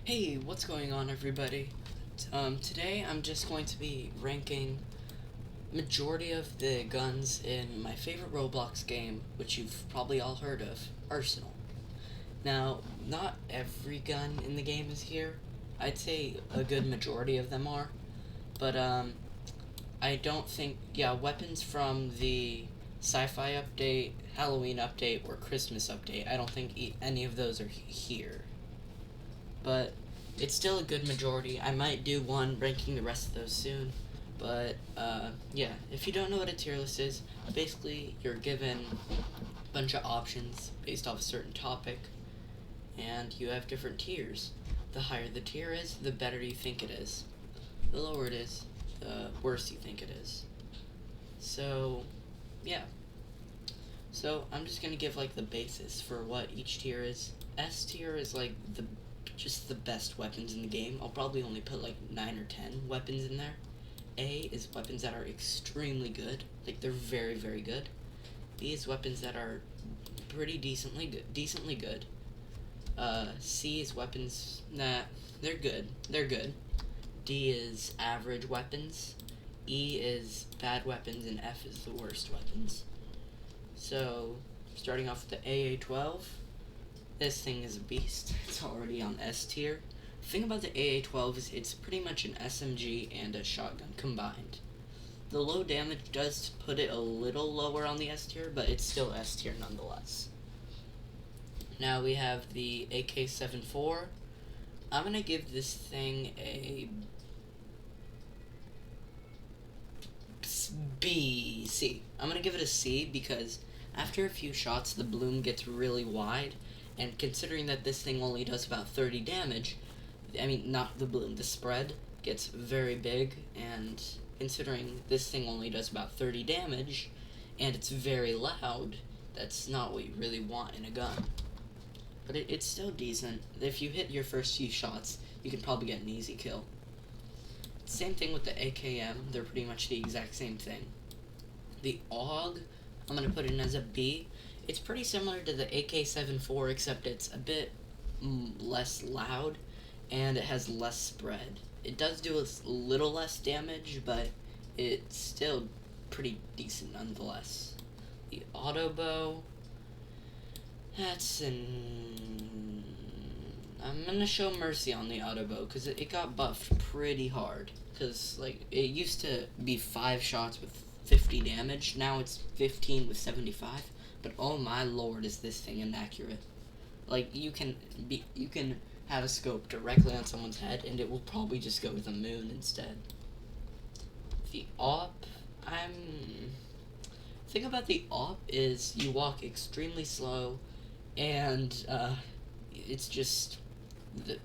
Hey, what's going on, everybody? Today I'm just going to be ranking majority of the guns in my favorite Roblox game, which you've probably all heard of, Arsenal. Now, not every gun in the game is here. I'd say a good majority of them are, but I don't think, weapons from the Sci-Fi update, Halloween update, or Christmas update, I don't think any of those are here. But it's still a good majority. I might do one ranking the rest of those soon. But, yeah, if you don't know what a tier list is, basically you're given a bunch of options based off a certain topic, and you have different tiers. The higher the tier is, the better you think it is. The lower it is, the worse you think it is. So, yeah. So, I'm just gonna give, like, the basis for what each tier is. S tier is, like, just the best weapons in the game. I'll probably only put like 9 or 10 weapons in there. A is weapons that are extremely good, like they're very, very good. B is weapons that are pretty decently good. C is weapons that they're good. D is average weapons. E is bad weapons, and F is the worst weapons. So, starting off with the AA-12. This thing is a beast. It's already on S tier. The thing about the AA-12 is it's pretty much an SMG and a shotgun combined. The low damage does put it a little lower on the S tier, but it's still S tier nonetheless. Now we have the AK-74. I'm gonna give this thing a C. I'm gonna give it a C because after a few shots the bloom gets really wide. And considering that this thing only does about 30 damage, I mean, not the bloom, the spread gets very big, and considering this thing only does about 30 damage, and it's very loud, that's not what you really want in a gun. But it's still decent. If you hit your first few shots, you can probably get an easy kill. Same thing with the AKM, they're pretty much the exact same thing. The AUG, I'm going to put in as a B. It's pretty similar to the AK-74, except it's a bit less loud, and it has less spread. It does do a little less damage, but it's still pretty decent nonetheless. The Autobot, I'm gonna show mercy on the Autobot, because it got buffed pretty hard. Because, like, it used to be 5 shots with 50 damage, now it's 15 with 75. But oh my lord, is this thing inaccurate. Like, you can have a scope directly on someone's head, and it will probably just go to the moon instead. The AWP, thing about the AWP is you walk extremely slow, and, it's just, the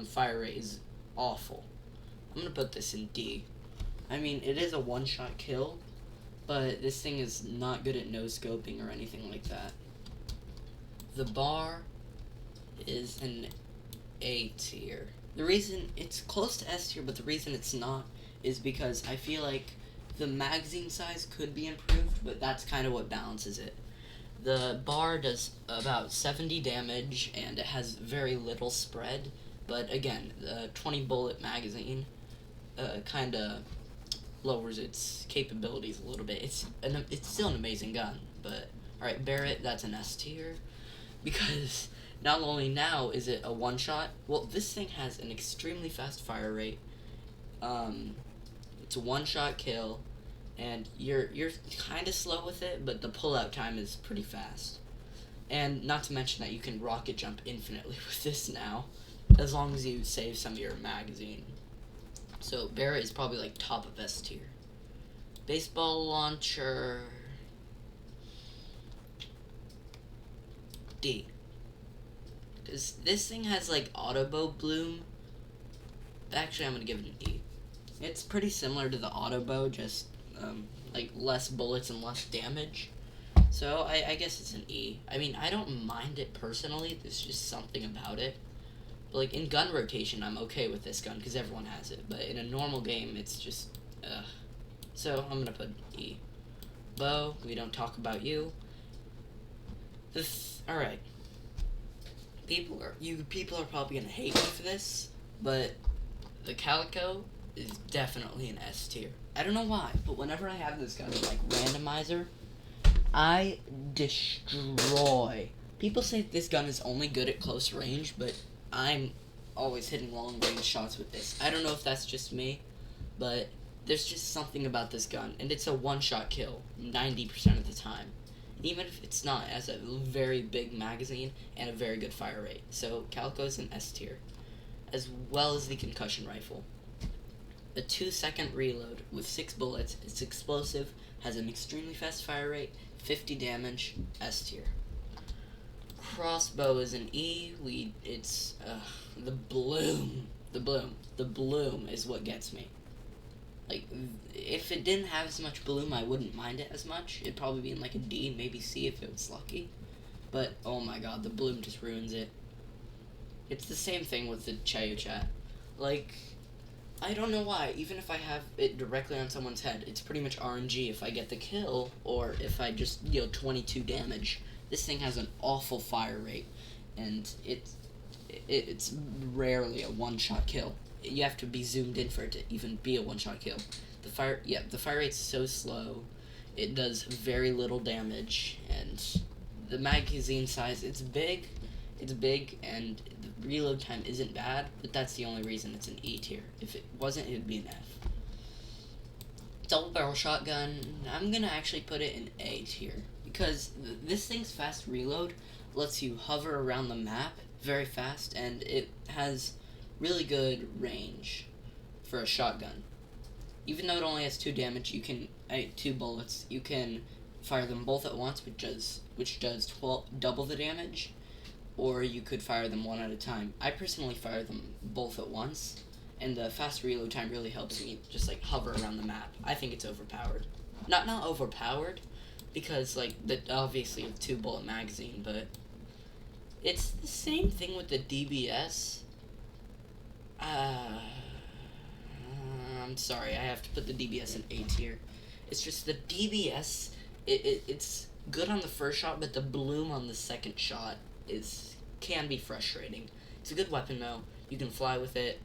fire rate is awful. I'm gonna put this in D. I mean, it is a one-shot kill, but this thing is not good at no-scoping or anything like that. The bar is an A tier. The reason it's close to S tier, but the reason it's not is because I feel like the magazine size could be improved, but that's kind of what balances it. The bar does about 70 damage, and it has very little spread, but again, the 20 bullet magazine kind of lowers its capabilities a little bit. It's still an amazing gun, but alright, Barrett, that's an S tier, because not only now is it a one-shot, well, this thing has an extremely fast fire rate. It's a one-shot kill, and you're kind of slow with it, but the pull-out time is pretty fast. And not to mention that you can rocket jump infinitely with this now, as long as you save some of your magazine. So Barrett is probably like top of S tier. Baseball launcher, D. Because this thing has like Autobot bloom. Actually, I'm gonna give it an E. It's pretty similar to the Autobot, just like less bullets and less damage. So I guess it's an E. I mean, I don't mind it personally. There's just something about it. But like in gun rotation, I'm okay with this gun because everyone has it. But in a normal game, it's just, So I'm gonna put E. Bow, we don't talk about you. Alright. People are probably gonna hate me for this, but the Calico is definitely an S tier. I don't know why, but whenever I have this gun, like randomizer, I destroy. People say this gun is only good at close range, but I'm always hitting long range shots with this. I don't know if that's just me, but there's just something about this gun, and it's a one-shot kill 90% of the time. Even if it's not, it has a very big magazine and a very good fire rate. So Calico's an S tier, as well as the concussion rifle. A 2-second reload with 6 bullets. It's explosive, has an extremely fast fire rate, 50 damage, S tier. Crossbow is an E. It's the bloom. The bloom is what gets me. Like, if it didn't have as much bloom, I wouldn't mind it as much. It'd probably be in like a D, maybe C if it was lucky. But, oh my god, the bloom just ruins it. It's the same thing with the Chayochat. Like, I don't know why. Even if I have it directly on someone's head, it's pretty much RNG if I get the kill, or if I just deal 22 damage. This thing has an awful fire rate, and it's rarely a one-shot kill. You have to be zoomed in for it to even be a one-shot kill. The fire rate's so slow. It does very little damage, and the magazine size, it's big, and the reload time isn't bad, but that's the only reason it's an E tier. If it wasn't, it would be an F. Double barrel shotgun, I'm gonna actually put it in A tier, because this thing's fast reload lets you hover around the map very fast, and it has really good range for a shotgun. Even though it only has 2 damage, 2 bullets, you can fire them both at once, which does double the damage, or you could fire them one at a time. I personally fire them both at once, and the fast reload time really helps me just like hover around the map. I think it's overpowered. Not overpowered, because like obviously a 2-bullet magazine, but it's the same thing with the DBS. I'm sorry, I have to put the DBS in A tier. It's just the DBS, it's good on the first shot, but the bloom on the second shot can be frustrating. It's a good weapon though. You can fly with it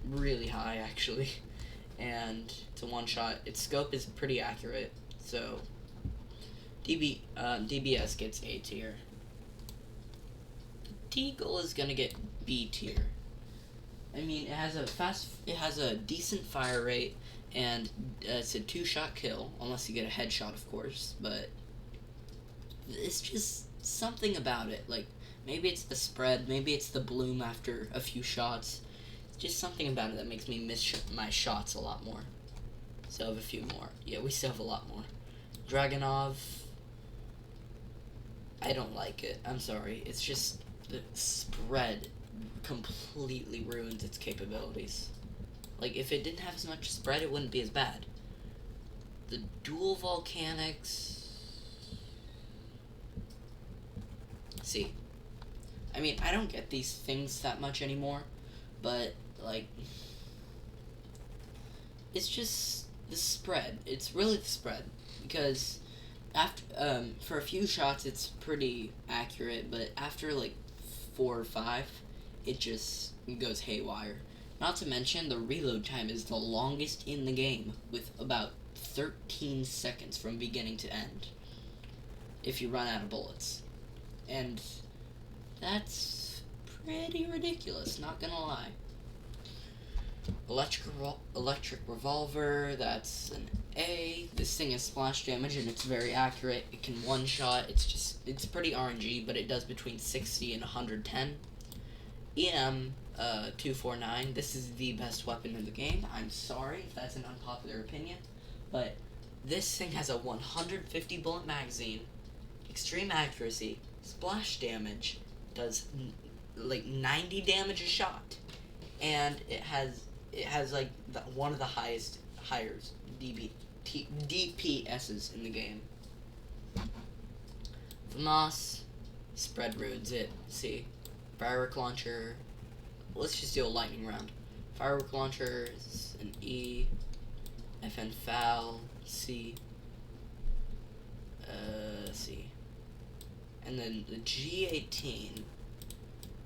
really high actually, and it's a one-shot. Its scope is pretty accurate, so DBS gets A tier. Teagle is gonna get B tier. I mean, it has a decent fire rate, and it's a 2-shot kill, unless you get a headshot, of course, but it's just something about it. Like, maybe it's the spread, maybe it's the bloom after a few shots. It's just something about it that makes me miss my shots a lot more. So I have a few more. Yeah, we still have a lot more. Dragunov, I don't like it. I'm sorry. It's just the spread completely ruins its capabilities. Like, if it didn't have as much spread, it wouldn't be as bad. The dual Volcanics, see, I mean, I don't get these things that much anymore, but like, it's just the spread. It's really the spread, because after for a few shots it's pretty accurate, but after like 4 or 5, it just goes haywire. Not to mention, the reload time is the longest in the game, with about 13 seconds from beginning to end, if you run out of bullets. And that's pretty ridiculous, not gonna lie. Electric Revolver, that's an A. This thing has splash damage, and it's very accurate. It can one-shot. It's pretty RNG, but it does between 60 and 110. EM 249, this is the best weapon in the game. I'm sorry if that's an unpopular opinion, but this thing has a 150 bullet magazine, extreme accuracy, splash damage, does like 90 damage a shot, and it has like one of the highest DPSs in the game. FAMAS, spread ruins it. See, Firework Launcher. Let's just do a lightning round. Firework Launcher is an E. FN Foul, C. C. And then the G18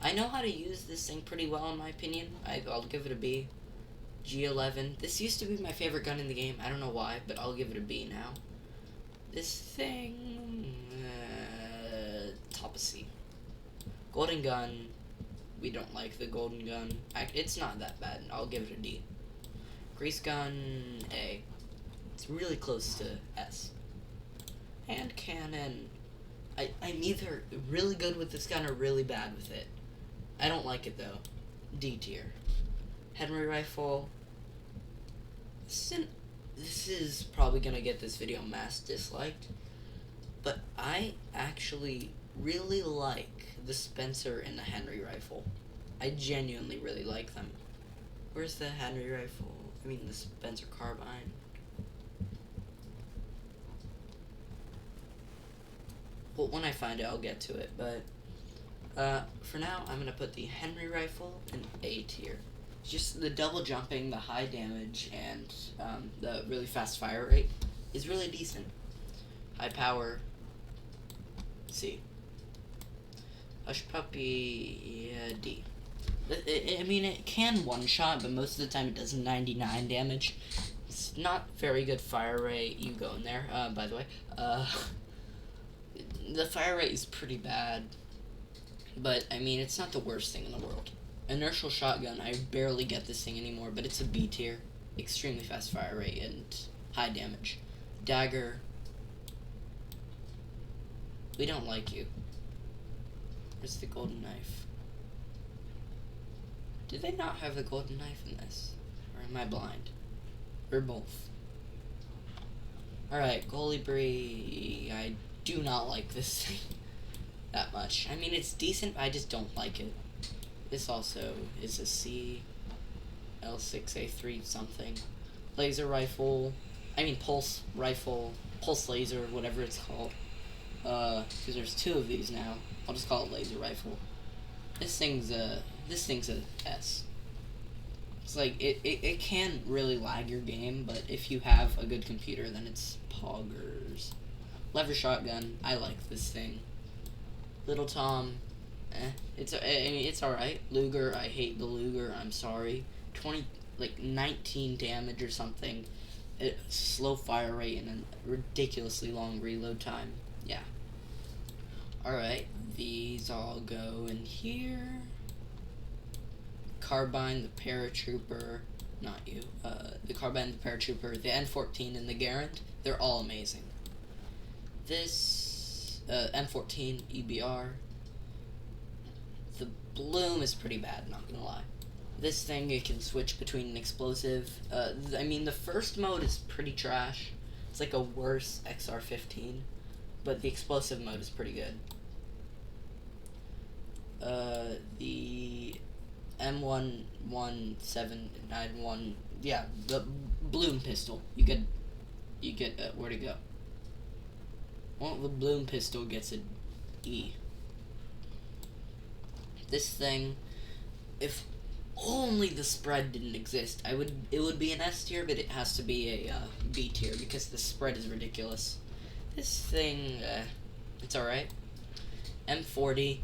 I know how to use this thing pretty well, in my opinion. I'll give it a B. G11. This used to be my favorite gun in the game. I don't know why, but I'll give it a B now. This thing... top of C. Golden gun. We don't like the golden gun. It's not that bad. I'll give it a D. Grease gun, A. It's really close to S. Hand cannon. I'm either really good with this gun or really bad with it. I don't like it though. D tier. Henry rifle. This is probably gonna get this video mass disliked, but I actually really like the Spencer and the Henry rifle. I genuinely really like them. Where's the Henry rifle? I mean the Spencer carbine. Well, when I find it, I'll get to it, but for now, I'm going to put the Henry rifle in A tier. Just the double jumping, the high damage, and the really fast fire rate is really decent. High power, C. Hush Puppy, yeah, D. I mean, it can one-shot, but most of the time it does 99 damage. It's not very good fire rate. You go in there, by the way. The fire rate is pretty bad, but I mean, it's not the worst thing in the world. Inertial Shotgun, I barely get this thing anymore, but it's a B tier. Extremely fast fire rate and high damage. Dagger, we don't like you. Where's the golden knife? Did they not have the golden knife in this? Or am I blind? Or both? Alright, Golibri, I do not like this thing that much. I mean, it's decent, I just don't like it. This also is a C, L6A3 something. Laser rifle, I mean pulse rifle, pulse laser, whatever it's called. Because there's two of these now. I'll just call it laser rifle. This thing's a S. It's like, it can really lag your game, but if you have a good computer, then it's poggers. Lever shotgun, I like this thing. Little Tom, it's alright. Luger, I hate the Luger, I'm sorry. 19 damage or something. Slow fire rate and a ridiculously long reload time. Yeah. Alright, these all go in here. Carbine, the Paratrooper, not you, the Carbine, the Paratrooper, the N14, and the Garand, they're all amazing. This, M14, EBR, the Bloom is pretty bad, not gonna lie. This thing, it can switch between an explosive, I mean, the first mode is pretty trash. It's like a worse XR15, but the explosive mode is pretty good. The M11791, yeah, the Bloom pistol. You get, where'd it go? Well, the Bloom pistol gets an E. This thing, if only the spread didn't exist, it would be an S tier, but it has to be a B tier because the spread is ridiculous. This thing, it's alright. M40,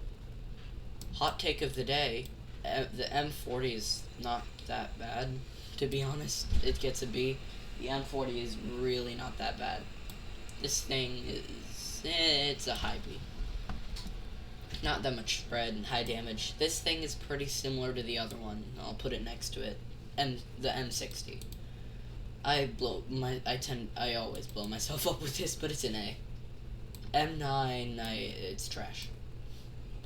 hot take of the day, the M40 is not that bad, to be honest. It gets a B. The M40 is really not that bad. This thing is, it's a high B. Not that much spread and high damage. This thing is pretty similar to the other one. I'll put it next to it. The M60. I always blow myself up with this, but it's an A. M9, it's trash.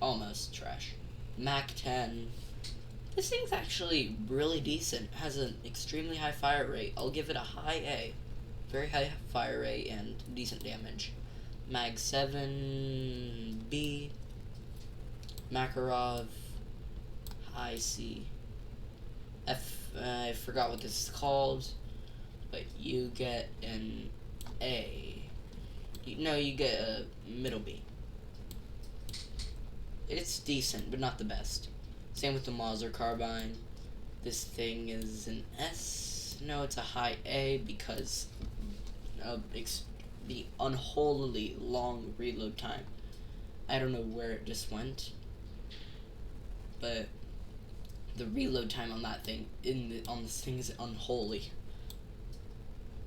Almost trash. Mac 10. This thing's actually really decent. It has an extremely high fire rate. I'll give it a high A. Very high fire rate and decent damage. Mag 7, B. Makarov, high C. F, I forgot what this is called, but you get an A. You get a middle B. It's decent, but not the best. Same with the Mauser carbine. This thing is an S. No, it's a high A because of the unholily long reload time. I don't know where it just went. but the reload time on that thing on this thing is unholy.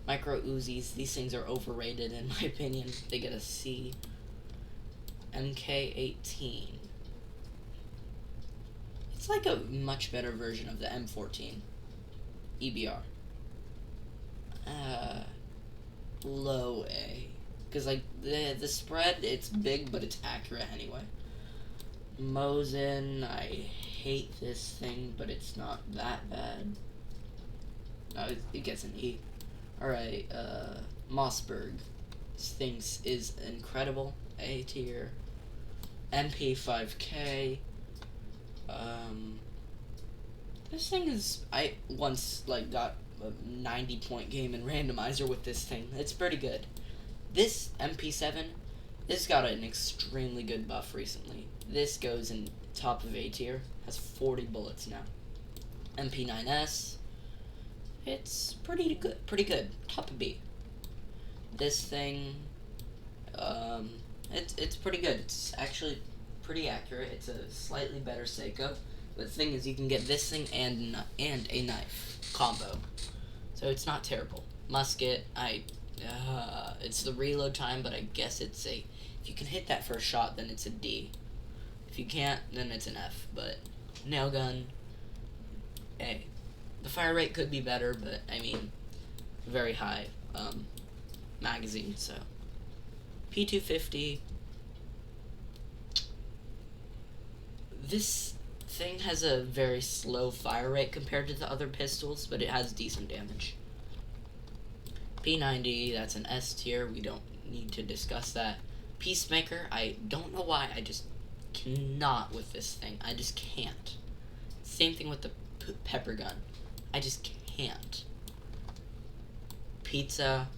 Micro Uzis, these things are overrated in my opinion. They get a C. MK18. It's like a much better version of the M14. EBR. Low A. Because, like, the spread, it's big, but it's accurate anyway. Mosin, I hate this thing, but it's not that bad. No, it gets an E. Alright, Mossberg. This thing is incredible. A tier. MP5K. This thing is, I once, like, got a 90-point game in randomizer with this thing. It's pretty good. This MP7, this got an extremely good buff recently. This goes in top of A tier. Has 40 bullets now. MP9S, it's pretty good. Top of B. This thing, it's pretty good. It's actually pretty accurate. It's a slightly better Seiko. But the thing is, you can get this thing and a knife combo, so it's not terrible. Musket, it's the reload time, but I guess it's a. If you can hit that first shot, then it's a D. If you can't, then it's an F. But nail gun, A. The fire rate could be better, but I mean, very high magazine. So P250. This thing has a very slow fire rate compared to the other pistols, but it has decent damage. P90, that's an S tier. We don't need to discuss that. Peacemaker, I don't know why. I just cannot with this thing. I just can't. Same thing with the pepper gun. I just can't. Pizza,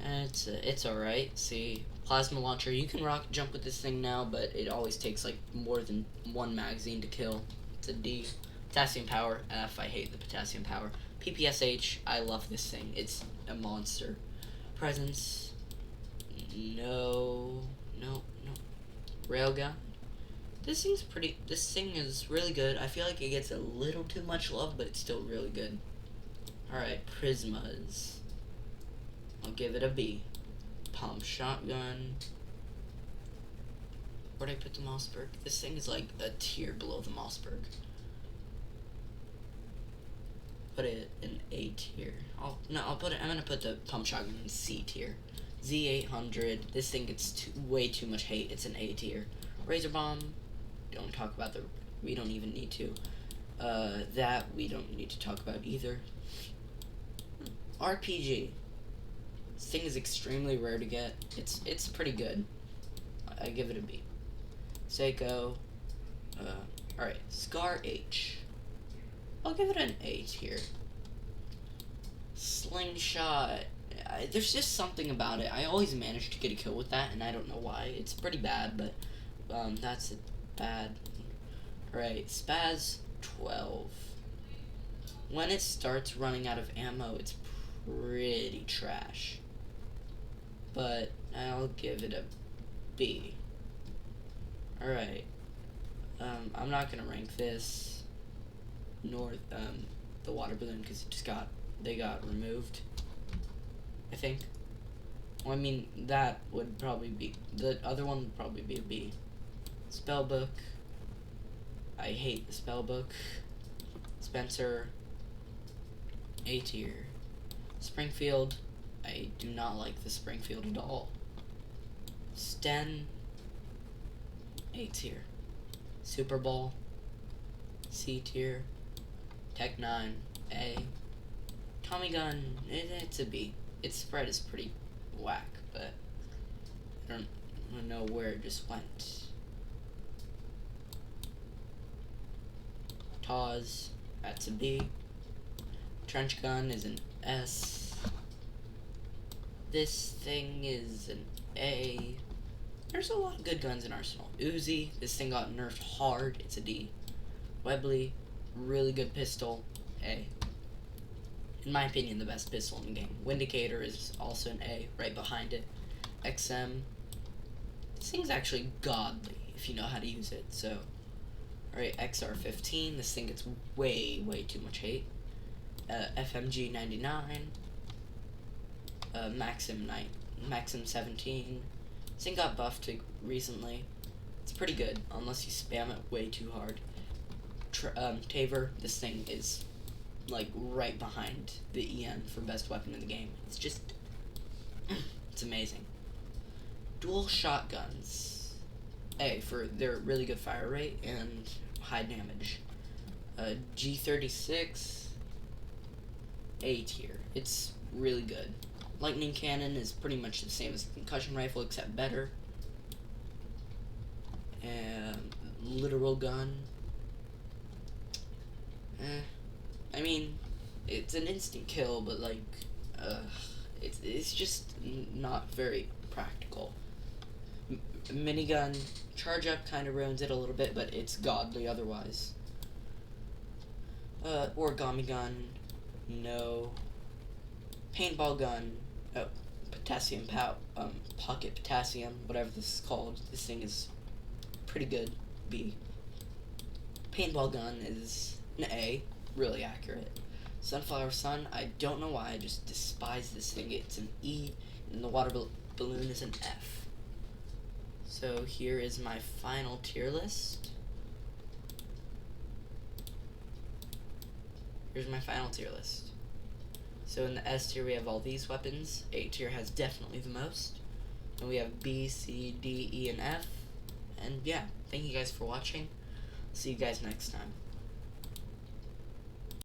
it's alright. See, plasma launcher, you can rocket jump with this thing now, but it always takes like more than one magazine to kill. It's a D. Potassium power, F. I hate the potassium power. PPSH, I love this thing. It's a monster. Presence, no. Railgun. This thing is really good. I feel like it gets a little too much love, but it's still really good. Alright, Prismas. I'll give it a B. Pump shotgun. Where'd I put the Mossberg? This thing is like a tier below the Mossberg. Put it in A tier. I'm gonna put the pump shotgun in C tier. Z800. This thing gets way too much hate. It's an A tier. Razor bomb. Don't talk about we don't even need to. That we don't need to talk about either. RPG. This thing is extremely rare to get. It's pretty good. I give it a B. Seiko. Alright, Scar H. I'll give it an A tier. Slingshot. There's just something about it. I always manage to get a kill with that, and I don't know why. It's pretty bad, but that's bad. Alright, Spaz 12. When it starts running out of ammo, it's pretty trash. But I'll give it a B. Alright. I'm not gonna rank this nor the water balloon because they got removed, I think. Well, I mean, that would probably be, the other one would probably be a B. Spellbook. I hate the spellbook. Spencer. A tier. Springfield. I do not like the Springfield at all. Sten. A tier. Super Bowl. C tier. Tech 9. A. Tommy gun. It's a B. Its spread is pretty whack, but I don't know where it just went. Taz. That's a B. Trench gun is an S. This thing is an A. There's a lot of good guns in Arsenal. Uzi, this thing got nerfed hard. It's a D. Webley, really good pistol. A. In my opinion, the best pistol in the game. Windicator is also an A, right behind it. XM. This thing's actually godly if you know how to use it. So, Alright, XR15, this thing gets way too much hate. FMG 99, Maxim 17. This thing got buffed recently. It's pretty good, unless you spam it way too hard. Taver, this thing is like right behind the EN for best weapon in the game. It's just, it's amazing. Dual shotguns. For their really good fire rate and high damage. G36, A tier. It's really good. Lightning cannon is pretty much the same as the concussion rifle, except better. And literal gun. I mean, it's an instant kill, but like, it's just not very practical. Minigun, charge up kind of ruins it a little bit, but it's godly otherwise. Origami gun, no. Paintball gun, potassium pocket potassium, whatever this is called. This thing is pretty good. B. Paintball gun is an A, really accurate. Sunflower Sun, I don't know why, I just despise this thing. It's an E, and the water balloon is an F. So here is my final tier list. Here's my final tier list. So in the S tier we have all these weapons. A tier has definitely the most. And we have B, C, D, E, and F. And yeah, thank you guys for watching. See you guys next time.